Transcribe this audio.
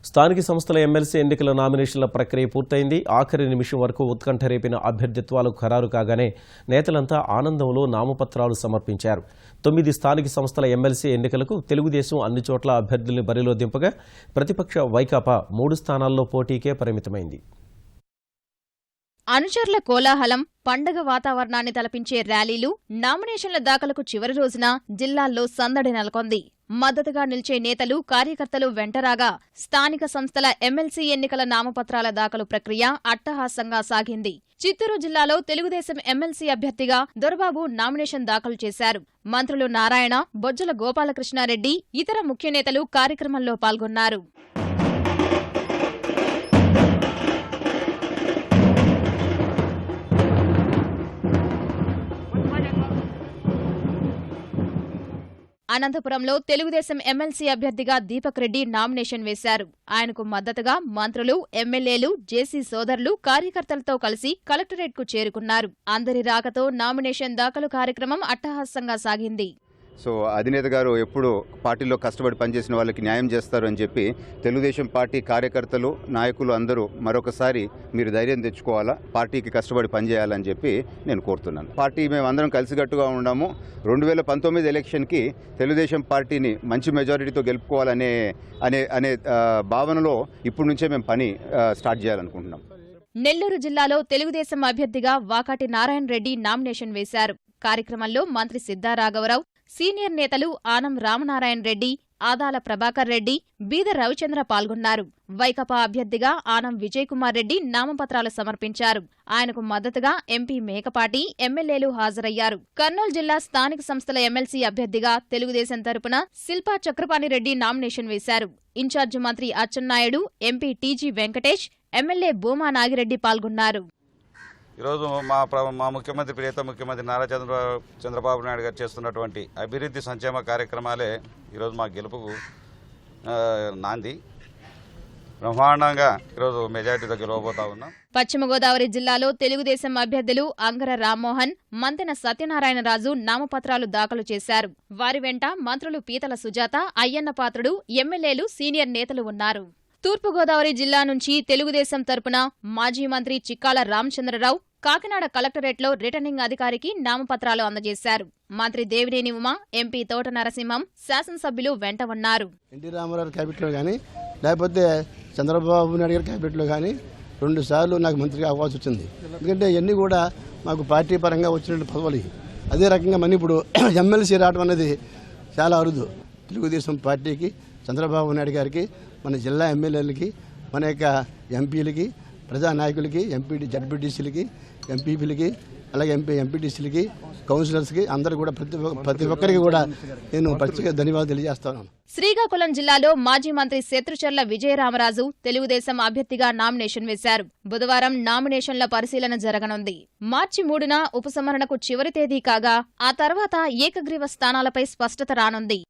స్థానిక సంస్థల ఎమ్మెల్సీ ఎన్నికల నామినేషన్ల ప్రక్రియ పూర్తయింది. ఆఖరి నిమిషం వరకు ఉత్కంఠ రేపిన అభ్యర్థిత్వాలు ఖరారు కాగానే నేతలంతా ఆనందంలో నామపత్రాలు సమర్పించారు. 9 స్థానిక సంస్థల ఎమ్మెల్సీ ఎన్నికలకు తెలుగుదేశం అన్ని చోట్ల అభ్యర్థుల్ని బరిలో దింపగా ప్రతిపక్ష వైకాపా 3 స్థానాల్లో పోటీకే పరిమితమైంది. అనుచరుల కోలాహలం, పండగ వాతావరణాన్ని తలపించే ర్యాలీలు, నామినేషన్ల దాఖలకు చివరి రోజున జిల్లాల్లో సందడి నెలకొంది. మద్దతుగా నిలిచే నేతలు, కార్యకర్తలు వెంటరాగా స్థానిక సంస్థల ఎమ్మెల్సీ ఎన్నికల నామపత్రాల దాఖలు ప్రక్రియ అట్టహాసంగా సాగింది. చిత్తూరు జిల్లాలో తెలుగుదేశం ఎమ్మెల్సీ అభ్యర్థిగా దొరబాబు నామినేషన్ దాఖలు చేశారు. మంత్రులు నారాయణ, బొజ్జల గోపాలకృష్ణారెడ్డి, ఇతర ముఖ్య నేతలు కార్యక్రమంలో పాల్గొన్నారు. అనంతపురంలో తెలుగుదేశం ఎమ్మెల్సీ అభ్యర్థిగా దీపక్ రెడ్డి నామినేషన్ వేశారు. ఆయనకు మద్దతుగా మంత్రులు, ఎమ్మెల్యేలు, జేసీ సోదరులు కార్యకర్తలతో కలిసి కలెక్టరేట్కు చేరుకున్నారు. అందరి రాకతో నామినేషన్ దాఖలు కార్యక్రమం అట్టహాసంగా సాగింది. సో అధినేత గారు ఎప్పుడు పార్టీలో కష్టపడి పనిచేసిన వాళ్ళకి న్యాయం చేస్తారు అని చెప్పి తెలుగుదేశం పార్టీ కార్యకర్తలు, నాయకులు అందరూ మరొకసారి మీరు ధైర్యం తెచ్చుకోవాలా, పార్టీకి కష్టపడి పనిచేయాలని చెప్పి నేను కోరుతున్నాను. పార్టీ మేము అందరం కలిసికట్టుగా ఉన్నాము. 2019 ఎలక్షన్కి తెలుగుదేశం పార్టీని మంచి మెజారిటీతో గెలుపుకోవాలనే అనే భావనలో ఇప్పటి నుంచే మేము పని స్టార్ట్ చేయాలనుకుంటున్నాం. నెల్లూరు జిల్లాలో తెలుగుదేశం అభ్యర్థిగా వాకాటి నారాయణ రెడ్డి నామినేషన్ వేశారు. కార్యక్రమంలో మంత్రి సిద్ధా రాఘవరావు, సీనియర్ నేతలు ఆనం రామనారాయణ రెడ్డి, ఆదాల ప్రభాకర్ రెడ్డి, బీద రవిచంద్ర పాల్గొన్నారు. వైకాపా అభ్యర్థిగా ఆనం విజయకుమార్ రెడ్డి నామపత్రాలు సమర్పించారు. ఆయనకు మద్దతుగా ఎంపీ మేకపాటి, ఎమ్మెల్యేలు హాజరయ్యారు. కర్నూలు జిల్లా స్థానిక సంస్థల ఎమ్మెల్సీ అభ్యర్థిగా తెలుగుదేశం తరపున శిల్పా చక్రపాణిరెడ్డి నామినేషన్ వేశారు. ఇన్ఛార్జి మంత్రి Atchannaidu, MP TG Venkatesh, MLA Bhuma Nagireddy పాల్గొన్నారు. ఈరోజు మా ముఖ్యమంత్రి, ప్రియత ముఖ్యమంత్రి నారా చంద్రబాబు నాయుడు గారు చేస్తున్నటువంటి అభివృద్ధి సంక్షేమ కార్యక్రమాలే ఈరోజు మా గెలుపుకు నాంది. బ్రహ్మాండంగా ఈరోజు మెజారిటీతో గెలవబోతా ఉన్నాం. పశ్చిమ గోదావరి జిల్లాలో తెలుగుదేశం అభ్యర్థులు అంగర రామ్మోహన్, మంతెన సత్యనారాయణరాజు నామపత్రాలు దాఖలు చేశారు. వారి వెంట మంత్రులు పీతల సుజాత, అయ్యన్న పాత్రుడు, ఎమ్మెల్యేలు, సీనియర్ నేతలు ఉన్నారు. తూర్పుగోదావరి జిల్లా నుంచి తెలుగుదేశం తరపున మాజీ మంత్రి చిక్కాల రామచంద్రరావు కాకినాడ కలెక్టరేట్లో రిటర్నింగ్ అధికారికి నామపత్రాలు అందజేశారు. మంత్రి దేవినేని ఉమా, ఎంపీ తోట నరసింహం, శాసనసభ్యులు వెంట ఉన్నారు. ఎన్టీ రామారావు క్యాబినెట్లో కానీ లేకపోతే చంద్రబాబు నాయుడు గారి క్యాబినెట్లో కానీ 2 సార్లు నాకు మంత్రిగా అవకాశం వచ్చింది. ఎందుకంటే ఇవన్నీ కూడా మాకు పార్టీ పరంగా వచ్చిన పదవులు. అదే రకంగా మన ఇప్పుడు ఎమ్మెల్సీ రావడం అనేది చాలా అరుదు. తెలుగుదేశం పార్టీకి, చంద్రబాబు నాయుడు గారికి, మన జిల్లా ఎమ్మెల్యేలకి, మన యొక్క ఎంపీలకి, ప్రజానాయకులకి, జడ్పీటీసీలకి, ఎంపీపీలకి, అలాగే ఎంపీటీసీలకి, కౌన్సిలర్స్కి అందరూ కూడా ప్రతి ఒక్కరికి కూడా నేను ప్రత్యేక ధన్యవాదాలు తెలియజేస్తాను. శ్రీకాకుళం జిల్లాలో మాజీ మంత్రి శత్రుచర్ల విజయరామరాజు తెలుగుదేశం అభ్యర్థిగా నామినేషన్ వేశారు. బుధవారం నామినేషన్ల పరిశీలన జరగనుంది. మార్చి 3న ఉపసంహరణకు చివరి తేదీ కాగా ఆ తర్వాత ఏకగ్రీవ స్థానాలపై స్పష్టత రానుంది.